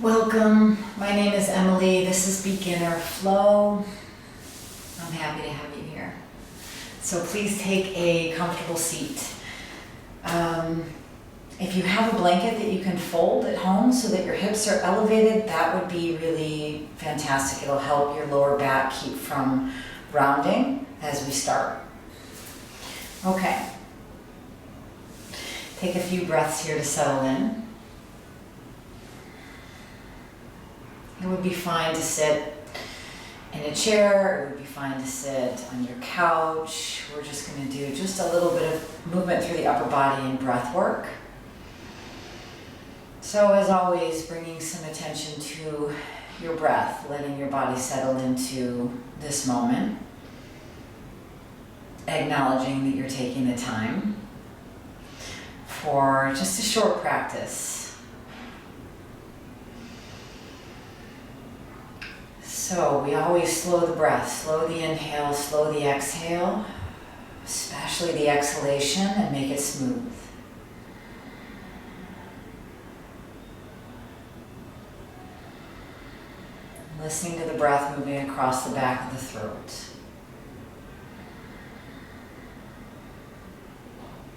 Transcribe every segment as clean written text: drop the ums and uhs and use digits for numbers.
Welcome, my name is Emily. This is Beginner Flow. I'm happy to have you here. So please take a comfortable seat. If you have a blanket that you can fold at home so that your hips are elevated, that would be really fantastic. It'll help your lower back keep from rounding as we start. Okay. Take a few breaths here to settle in. It would be fine to sit in a chair, it would be fine to sit on your couch. We're just going to do just a little bit of movement through the upper body and breath work. So as always, bringing some attention to your breath, letting your body settle into this moment, acknowledging that you're taking the time for just a short practice. So we always slow the breath, slow the inhale, slow the exhale, especially the exhalation, and make it smooth. Listening to the breath moving across the back of the throat.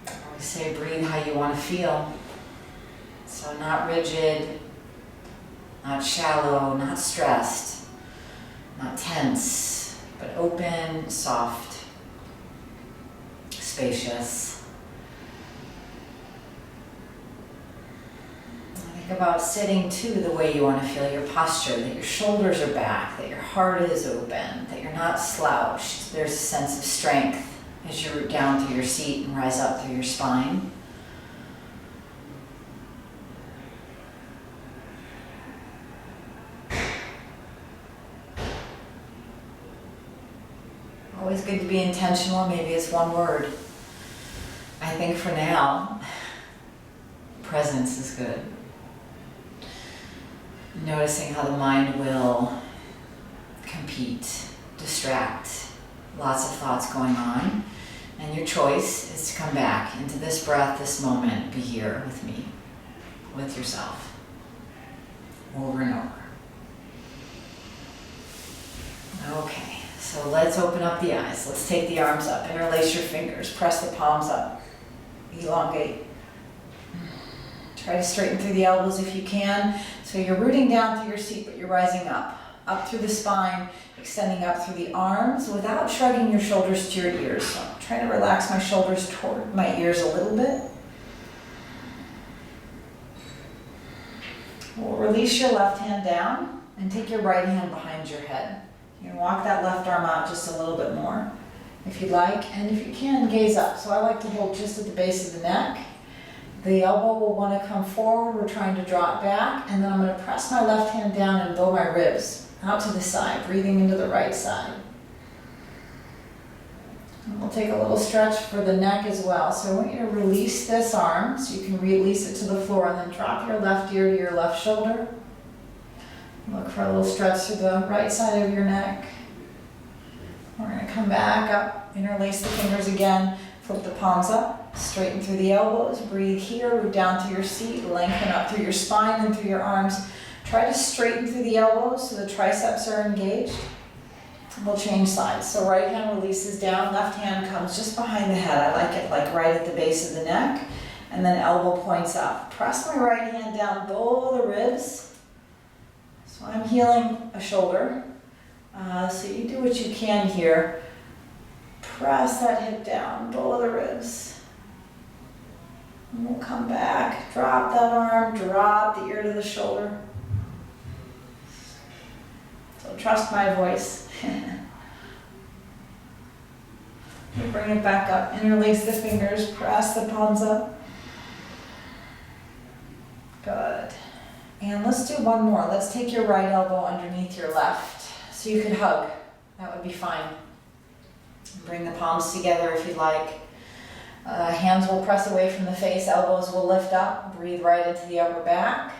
I always say breathe how you want to feel. So not rigid, not shallow, not stressed. Not tense, but open, soft, spacious. Think about sitting too the way you want to feel your posture, that your shoulders are back, that your heart is open, that you're not slouched. There's a sense of strength as you root down through your seat and rise up through your spine. Always good to be intentional, maybe it's one word. I think for now, presence is good. Noticing how the mind will compete, distract, lots of thoughts going on, and your choice is to come back into this breath, this moment, be here with me, with yourself, over and over. Okay. So let's open up the eyes. Let's take the arms up. Interlace your fingers. Press the palms up. Elongate. Try to straighten through the elbows if you can. So you're rooting down through your seat, but you're rising up. Up through the spine, extending up through the arms without shrugging your shoulders to your ears. So I'm trying to relax my shoulders toward my ears a little bit. We'll release your left hand down and take your right hand behind your head. You can walk that left arm out just a little bit more if you'd like, and if you can, gaze up. So I like to hold just at the base of the neck. The elbow will want to come forward. We're trying to draw it back, and then I'm going to press my left hand down and bow my ribs out to the side, breathing into the right side. And we'll take a little stretch for the neck as well. So I want you to release this arm, so you can release it to the floor, and then drop your left ear to your left shoulder. Look for a little stretch through the right side of your neck. We're going to come back up, interlace the fingers again, flip the palms up, straighten through the elbows, breathe here, root down through your seat, lengthen up through your spine and through your arms. Try to straighten through the elbows so the triceps are engaged. We'll change sides. So right hand releases down, left hand comes just behind the head. I like it like right at the base of the neck, and then elbow points up. Press my right hand down, bow the ribs. So I'm healing a shoulder, so you do what you can here. Press that hip down, bow the ribs. And we'll come back, drop that arm, drop the ear to the shoulder. So trust my voice. We'll bring it back up, interlace the fingers, press the palms up. Good. And let's do one more. Let's take your right elbow underneath your left. So you could hug. That would be fine. Bring the palms together if you'd like. Hands will press away from the face. Elbows will lift up. Breathe right into the upper back.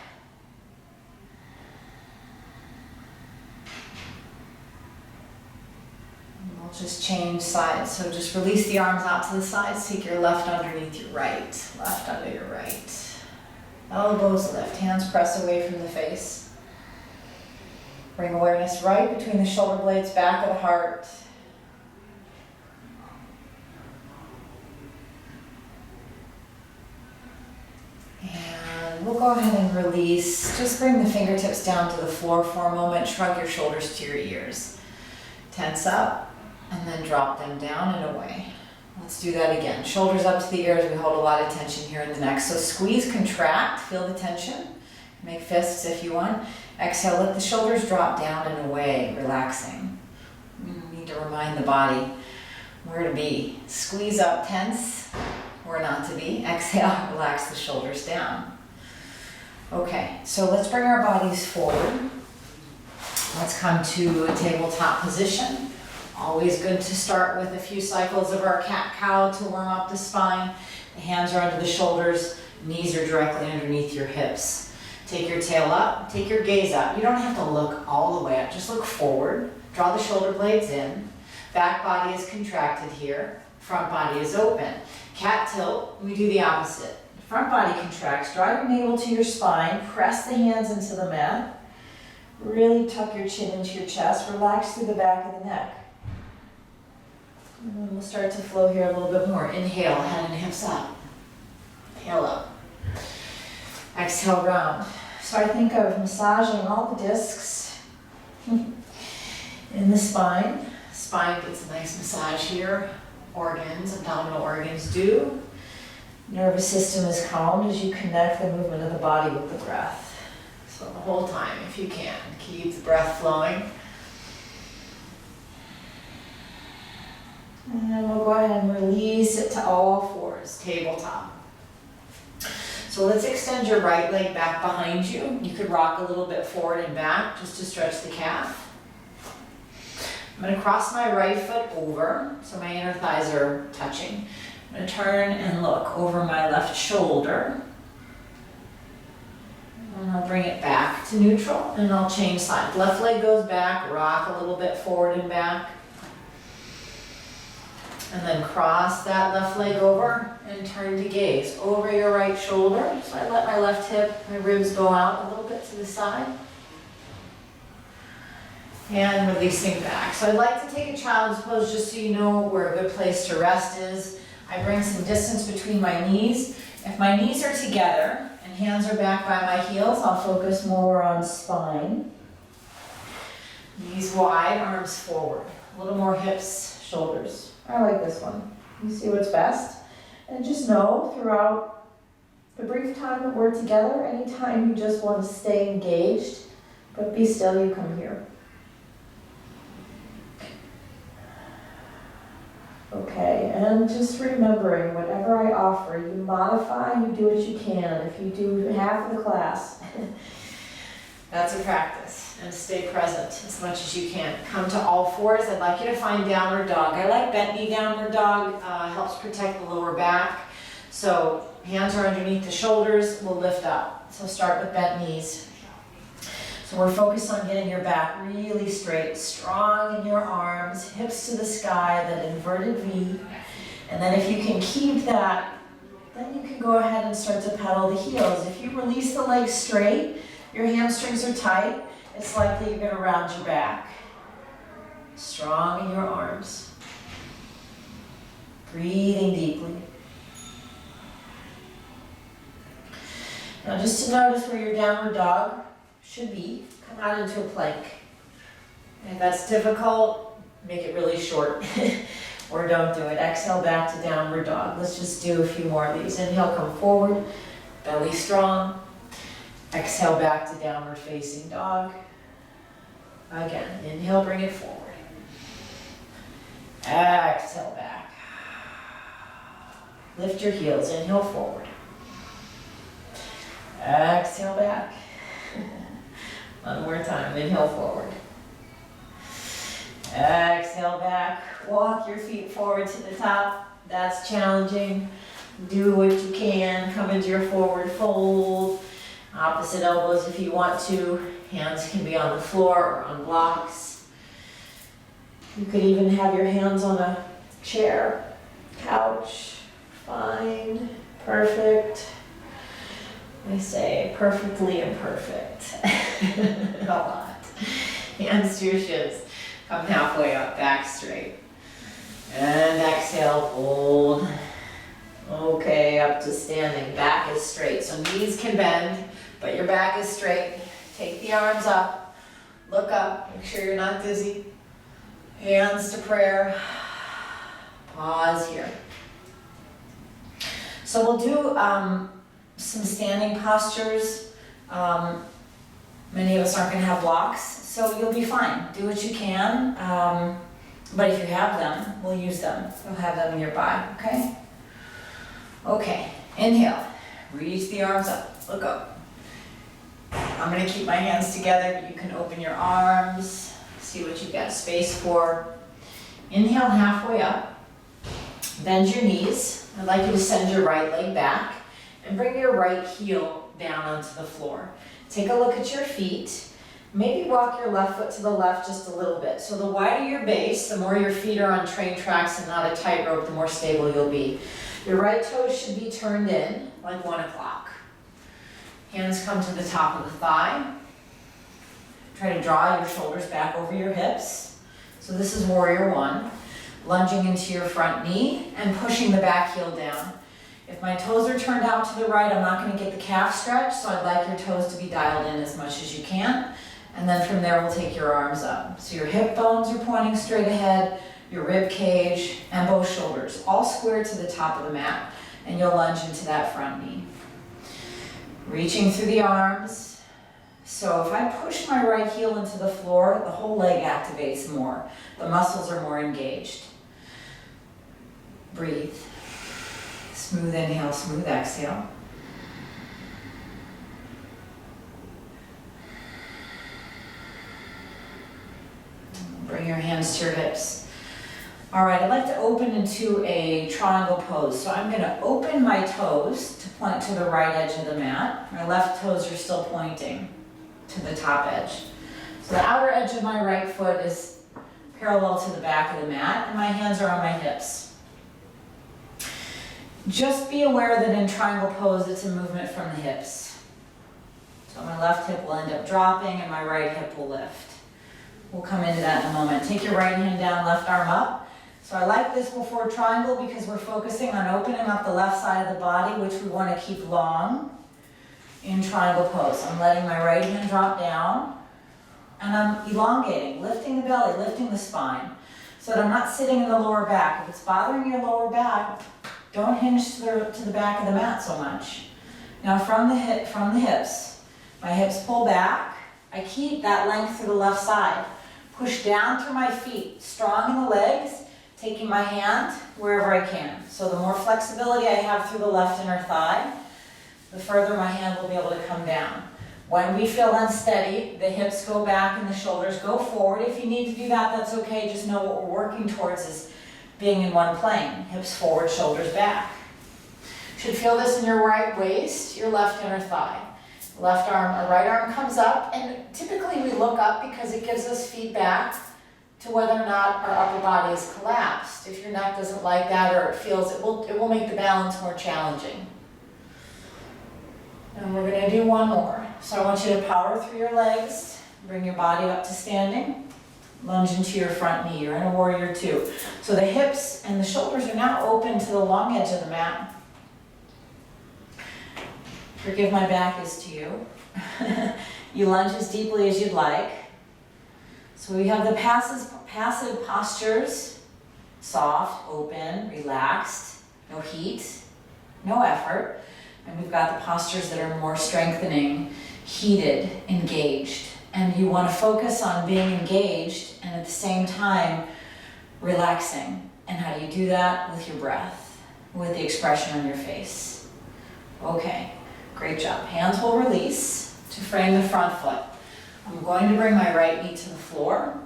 And we'll just change sides. So just release the arms out to the sides. Take your left underneath your right. Left under your right. Elbows lift, hands press away from the face. Bring awareness right between the shoulder blades, back of the heart. And we'll go ahead and release. Just bring the fingertips down to the floor for a moment. Shrug your shoulders to your ears. Tense up and then drop them down and away. Let's do that again. Shoulders up to the ears. We hold a lot of tension here in the neck. So squeeze, contract, feel the tension. Make fists if you want. Exhale, let the shoulders drop down and away, relaxing. You need to remind the body where to be. Squeeze up, tense, where not to be. Exhale, relax the shoulders down. Okay, so let's bring our bodies forward. Let's come to a tabletop position. Always good to start with a few cycles of our cat-cow to warm up the spine. The hands are under the shoulders, knees are directly underneath your hips. Take your tail up, take your gaze up. You don't have to look all the way up, just look forward. Draw the shoulder blades in. Back body is contracted here, front body is open. Cat tilt, we do the opposite. Front body contracts, draw your navel to your spine, press the hands into the mat. Really tuck your chin into your chest, relax through the back of the neck. And then we'll start to flow here a little bit more. Inhale, head and hips up. Inhale up. Exhale, round. So I think of massaging all the discs in the spine. Spine gets a nice massage here. Organs, abdominal organs do. Nervous system is calmed as you connect the movement of the body with the breath. So the whole time, if you can, keep the breath flowing. And we'll go ahead and release it to all fours, tabletop. So let's extend your right leg back behind you. You could rock a little bit forward and back just to stretch the calf. I'm going to cross my right foot over, so my inner thighs are touching. I'm going to turn and look over my left shoulder. And I'll bring it back to neutral, and I'll change sides. Left leg goes back, rock a little bit forward and back. And then cross that left leg over and turn to gaze over your right shoulder. So I let my left hip, my ribs go out a little bit to the side. And releasing back. So I'd like to take a child's pose just so you know where a good place to rest is. I bring some distance between my knees. If my knees are together and hands are back by my heels, I'll focus more on spine. Knees wide, arms forward. A little more hips, shoulders. I like this one. You see what's best. And just know throughout the brief time that we're together, anytime you just want to stay engaged, but be still, you come here. Okay, and just remembering, whatever I offer, you modify, you do what you can. If you do half of the class, that's a practice. And stay present as much as you can. Come to all fours. I'd like you to find downward dog. I like bent knee downward dog. Helps protect the lower back. So hands are underneath the shoulders. We'll lift up. So start with bent knees. So we're focused on getting your back really straight, strong in your arms, hips to the sky, that inverted V. And then if you can keep that, then you can go ahead and start to pedal the heels. If you release the legs straight, your hamstrings are tight, it's likely you're going to round your back. Strong in your arms. Breathing deeply. Now just to notice where your downward dog should be, come out into a plank. If that's difficult, make it really short. Or don't do it. Exhale back to downward dog. Let's just do a few more of these. Inhale, come forward, belly strong. Exhale back to downward facing dog. Again, inhale, bring it forward. Exhale back. Lift your heels, inhale forward. Exhale back. One more time, inhale forward. Exhale back. Walk your feet forward to the top. That's challenging. Do what you can. Come into your forward fold. Opposite elbows if you want to. Hands can be on the floor or on blocks. You could even have your hands on a chair, couch. Fine, perfect. I say perfectly imperfect. A lot. Hands to your shins. Come halfway up, back straight. And exhale, fold. Okay, up to standing. Back is straight. So knees can bend, but your back is straight. Take the arms up. Look up. Make sure you're not dizzy. Hands to prayer. Pause here. So we'll do some standing postures. Many of us aren't going to have blocks, so you'll be fine. Do what you can, but if you have them, we'll use them. You'll have them nearby, okay? Okay, inhale. Reach the arms up. Look up. I'm going to keep my hands together, but you can open your arms. See what you've got space for. Inhale halfway up. Bend your knees. I'd like you to send your right leg back and bring your right heel down onto the floor. Take a look at your feet. Maybe walk your left foot to the left just a little bit. So the wider your base, the more your feet are on train tracks and not a tightrope, the more stable you'll be. Your right toes should be turned in like 1 o'clock. Hands come to the top of the thigh. Try to draw your shoulders back over your hips. So this is warrior one. Lunging into your front knee and pushing the back heel down. If my toes are turned out to the right, I'm not going to get the calf stretch, so I'd like your toes to be dialed in as much as you can. And then from there, we'll take your arms up. So your hip bones are pointing straight ahead, your rib cage, and both shoulders, all square to the top of the mat. And you'll lunge into that front knee. Reaching through the arms. So if I push my right heel into the floor, the whole leg activates more. The muscles are more engaged. Breathe. Smooth inhale, smooth exhale. Bring your hands to your hips. All right, I'd like to open into a triangle pose. So I'm going to open my toes to point to the right edge of the mat. My left toes are still pointing to the top edge. So the outer edge of my right foot is parallel to the back of the mat, and my hands are on my hips. Just be aware that in triangle pose, it's a movement from the hips. So my left hip will end up dropping and my right hip will lift. We'll come into that in a moment. Take your right hand down, left arm up. So I like this before triangle because we're focusing on opening up the left side of the body, which we want to keep long in triangle pose. I'm letting my right hand drop down and I'm elongating, lifting the belly, lifting the spine so that I'm not sitting in the lower back. If it's bothering your lower back, don't hinge to the back of the mat so much. Now from the hips, my hips pull back. I keep that length through the left side. Push down through my feet, strong in the legs, taking my hand wherever I can. So the more flexibility I have through the left inner thigh, the further my hand will be able to come down. When we feel unsteady, the hips go back and the shoulders go forward. If you need to do that, that's okay. Just know what we're working towards is being in one plane. Hips forward, shoulders back. You should feel this in your right waist, your left inner thigh. Left arm or right arm comes up, and typically we look up because it gives us feedback to whether or not our upper body is collapsed. If your neck doesn't like that or it feels, it will make the balance more challenging. And we're going to do one more. So I want you to power through your legs, bring your body up to standing, lunge into your front knee. You're in a warrior two. So the hips and the shoulders are now open to the long edge of the mat. Forgive my back is to you. You lunge as deeply as you'd like. So we have the passive postures, soft, open, relaxed, no heat, no effort. And we've got the postures that are more strengthening, heated, engaged. And you want to focus on being engaged and at the same time relaxing. And how do you do that? With your breath, with the expression on your face. Okay, great job. Hands will release to frame the front foot. I'm going to bring my right knee to the floor,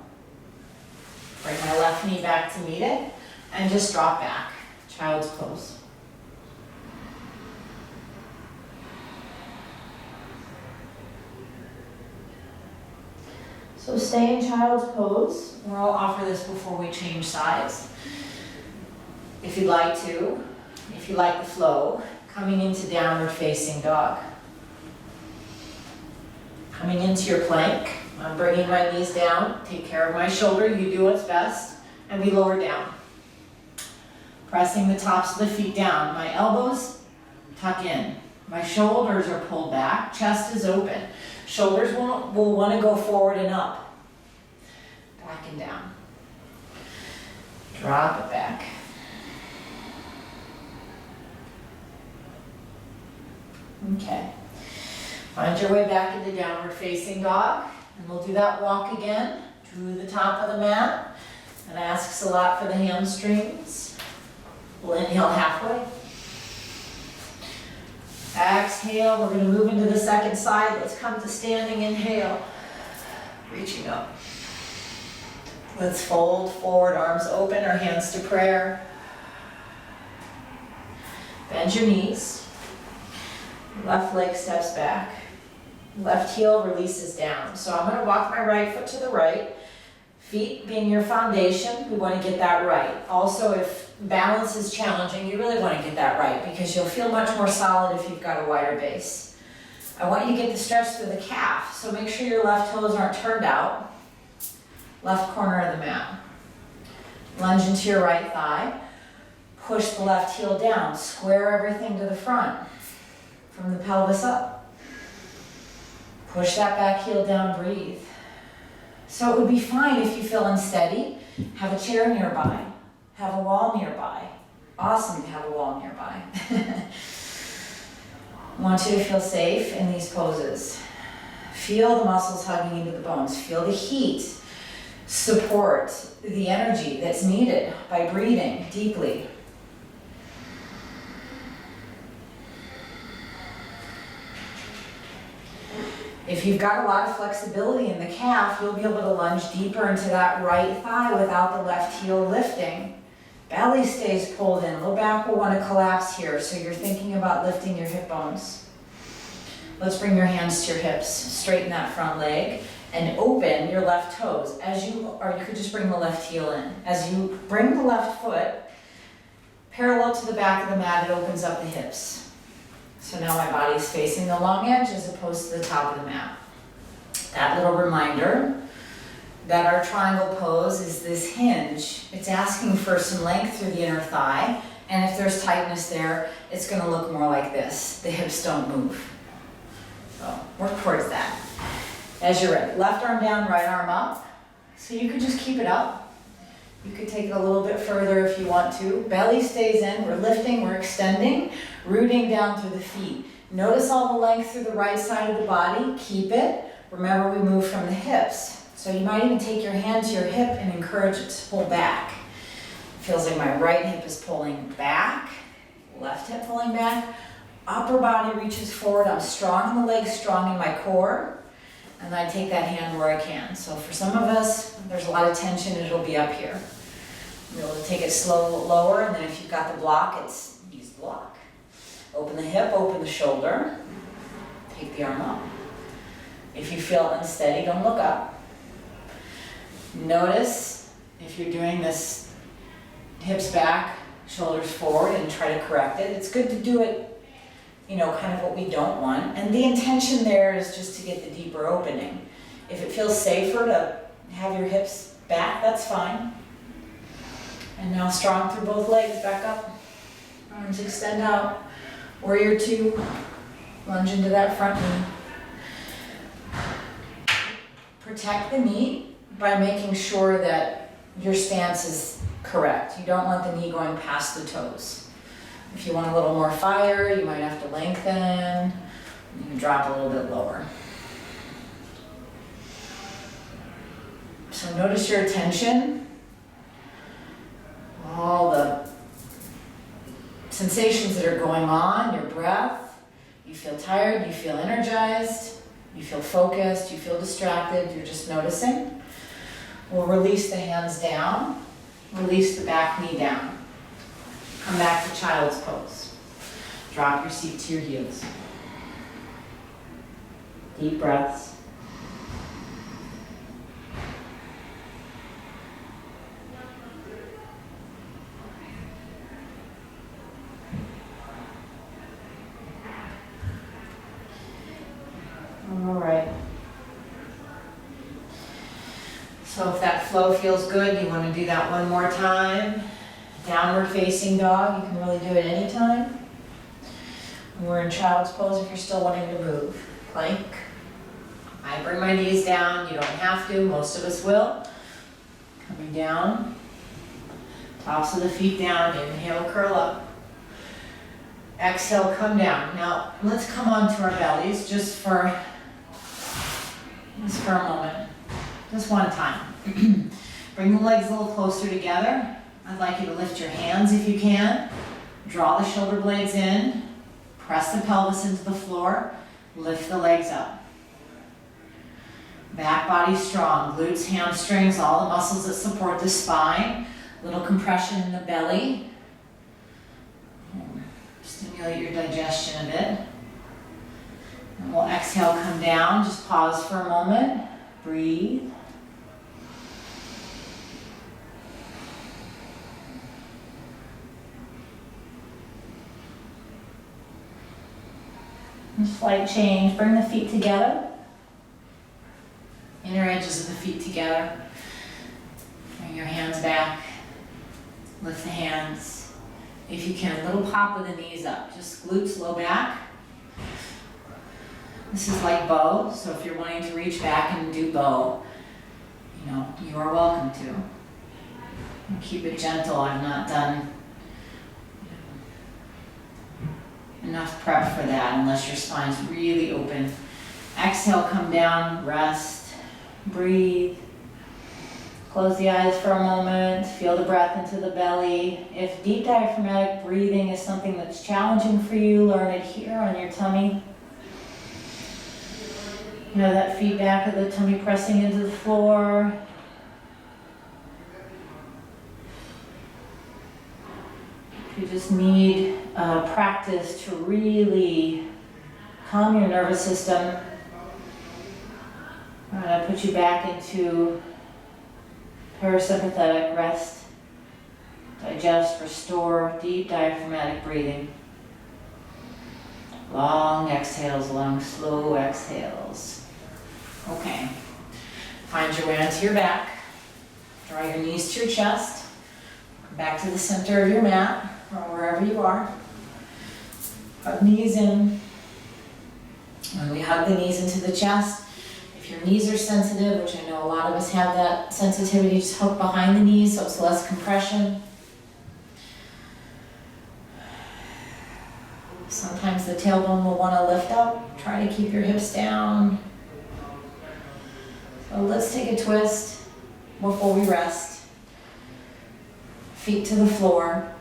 bring my left knee back to meet it, and just drop back, child's pose. So stay in child's pose, or I'll offer this before we change sides. If you'd like to, if you like the flow, coming into downward facing dog. Coming into your plank. I'm bringing my knees down, take care of my shoulder, you do what's best, and we lower down. Pressing the tops of the feet down. My elbows tuck in. My shoulders are pulled back, chest is open. Shoulders will want to go forward and up. Back and down. Drop it back. Okay. Find your way back into downward facing dog. And we'll do that walk again to the top of the mat. That asks a lot for the hamstrings. We'll inhale halfway. Exhale, we're going to move into the second side. Let's come to standing inhale. Reaching up. Let's fold forward, arms open, our hands to prayer. Bend your knees. Left leg steps back. Left heel releases down. So I'm going to walk my right foot to the right. Feet being your foundation, we want to get that right. Also, if balance is challenging, you really want to get that right because you'll feel much more solid if you've got a wider base. I want you to get the stretch through the calf, so make sure your left toes aren't turned out. Left corner of the mat. Lunge into your right thigh. Push the left heel down. Square everything to the front. From the pelvis up. Push that back heel down, breathe. So it would be fine if you feel unsteady. Have a chair nearby. Have a wall nearby. Awesome to have a wall nearby. I want you to feel safe in these poses. Feel the muscles hugging into the bones. Feel the heat. Support the energy that's needed by breathing deeply. If you've got a lot of flexibility in the calf, you'll be able to lunge deeper into that right thigh without the left heel lifting. Belly stays pulled in. Low back will want to collapse here, so you're thinking about lifting your hip bones. Let's bring your hands to your hips. Straighten that front leg and open your left toes. Or you could just bring the left heel in. As you bring the left foot parallel to the back of the mat, it opens up the hips. So now my body is facing the long edge as opposed to the top of the mat. That little reminder that our triangle pose is this hinge. It's asking for some length through the inner thigh, and if there's tightness there, it's going to look more like this. The hips don't move. So work towards that. As you're ready, left arm down, right arm up. So you could just keep it up. You could take it a little bit further if you want to. Belly stays in, we're lifting, we're extending, rooting down through the feet. Notice all the length through the right side of the body, keep it. Remember, we move from the hips. So you might even take your hand to your hip and encourage it to pull back. It feels like my right hip is pulling back, left hip pulling back. Upper body reaches forward, I'm strong in the legs, strong in my core. And I take that hand where I can. So for some of us, there's a lot of tension, it'll be up here. You'll be able to take it slow, lower, and then if you've got the block, use the block. Open the hip, open the shoulder. Take the arm up. If you feel unsteady, don't look up. Notice if you're doing this hips back, shoulders forward, and try to correct it. It's good to do it, kind of what we don't want. And the intention there is just to get the deeper opening. If it feels safer to have your hips back, that's fine. And now strong through both legs, back up. Arms extend out. Warrior two, lunge into that front knee. Protect the knee by making sure that your stance is correct. You don't want the knee going past the toes. If you want a little more fire, you might have to lengthen. You can drop a little bit lower. So notice your attention. All the sensations that are going on, your breath. You feel tired, you feel energized, you feel focused, you feel distracted, you're just noticing. We'll release the hands down, release the back knee down. Come back to child's pose. Drop your seat to your heels. Deep breaths. All right. So if that flow feels good, you want to do that one more time. Downward facing dog, you can really do it anytime. We're in child's pose if you're still wanting to move. Plank. I bring my knees down, you don't have to, most of us will. Coming down. Tops of the feet down, inhale, curl up. Exhale, come down. Now, let's come onto our bellies just for a moment. Just one time. Bring the legs a little closer together. I'd like you to lift your hands if you can. Draw the shoulder blades in. Press the pelvis into the floor. Lift the legs up. Back body strong. Glutes, hamstrings, all the muscles that support the spine. Little compression in the belly. Stimulate your digestion a bit. And we'll exhale, come down. Just pause for a moment. Breathe. And slight change. Bring the feet together. Inner edges of the feet together. Bring your hands back. Lift the hands. If you can, little pop with the knees up. Just glutes, low back. This is like bow, so if you're wanting to reach back and do bow, you are welcome to. And keep it gentle. I've not done enough prep for that unless your spine's really open. Exhale, come down, rest, breathe. Close the eyes for a moment, feel the breath into the belly. If deep diaphragmatic breathing is something that's challenging for you, learn it here on your tummy. That feedback of the tummy pressing into the floor. If you just need practice to really calm your nervous system, I'm going to put you back into parasympathetic rest, digest, restore, deep diaphragmatic breathing. Long exhales, long, slow exhales. Okay. Find your way onto your back. Draw your knees to your chest. Come back to the center of your mat, or wherever you are. Hug knees in. When we hug the knees into the chest, if your knees are sensitive, which I know a lot of us have that sensitivity, just hook behind the knees so it's less compression. Sometimes the tailbone will want to lift up. Try to keep your hips down. So let's take a twist before we rest. Feet to the floor.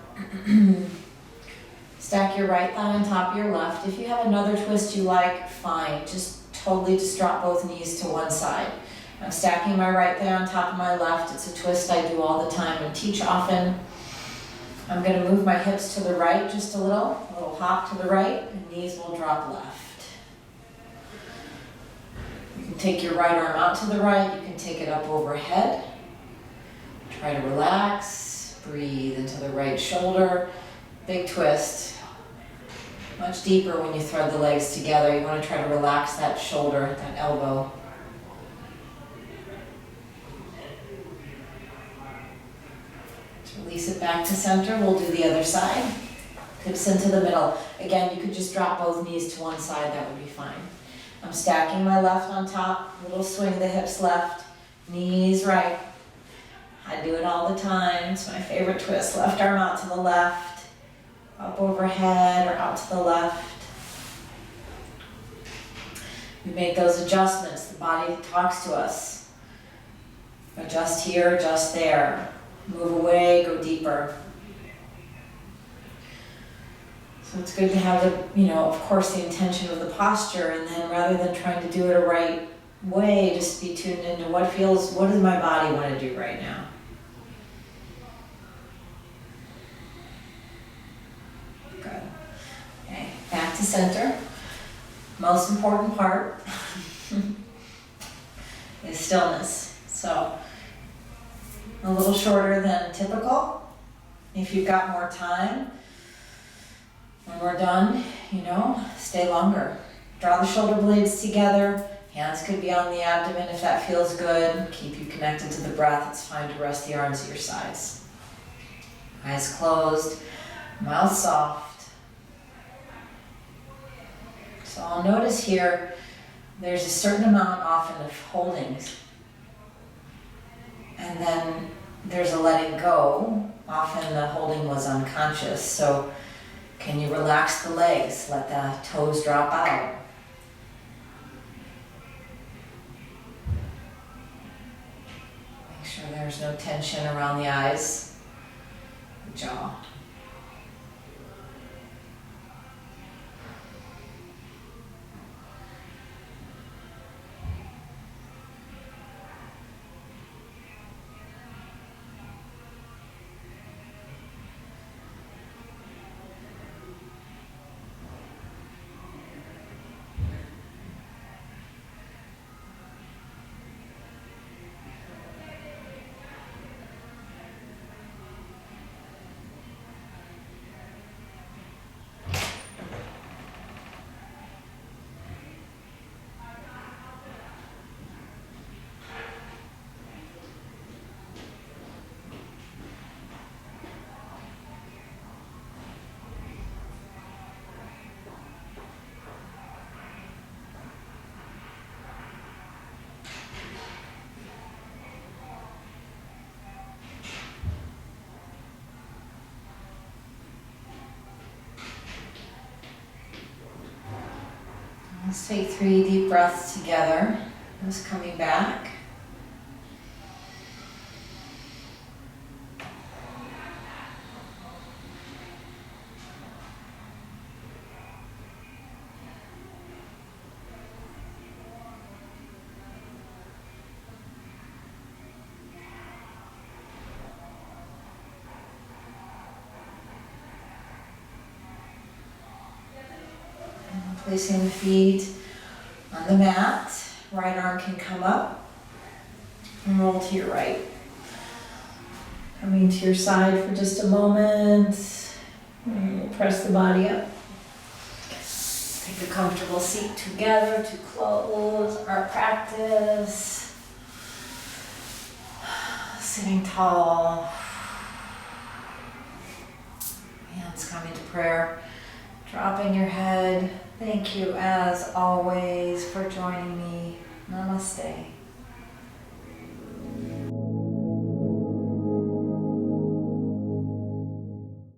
Stack your right thigh on top of your left. If you have another twist you like, fine. Just totally just drop both knees to one side. I'm stacking my right thigh on top of my left. It's a twist I do all the time and teach often. I'm going to move my hips to the right just a little hop to the right, and knees will drop left. You can take your right arm out to the right, you can take it up overhead. Try to relax, breathe into the right shoulder, big twist. Much deeper when you thread the legs together. You want to try to relax that shoulder, that elbow. Release it back to center. We'll do the other side. Hips into the middle. Again, you could just drop both knees to one side. That would be fine. I'm stacking my left on top. Little swing of the hips left. Knees right. I do it all the time. It's my favorite twist. Left arm out to the left. Up overhead or out to the left. We make those adjustments. The body talks to us. Adjust here, adjust there. Move away, go deeper. So it's good to have the, of course, the intention of the posture, and then rather than trying to do it a right way, just be tuned into what does my body want to do right now? Good. Okay, back to center. Most important part is stillness. So a little shorter than typical. If you've got more time, when we're done, stay longer. Draw the shoulder blades together, Hands could be on the abdomen if that feels good. Keep you connected to the breath. It's fine to rest the arms at your sides. Eyes closed, mouth soft. So I'll notice here, there's a certain amount often of holdings. And then there's a letting go. Often the holding was unconscious. So can you relax the legs? Let the toes drop out. Make sure there's no tension around the eyes, the jaw. Let's take 3 deep breaths together. Just coming back. Placing the feet on the mat. Right arm can come up and roll to your right. Coming to your side for just a moment. And we'll press the body up. Take a comfortable seat together to close our practice. Sitting tall. Hands coming to prayer. Dropping your head. Thank you as always for joining me. Namaste.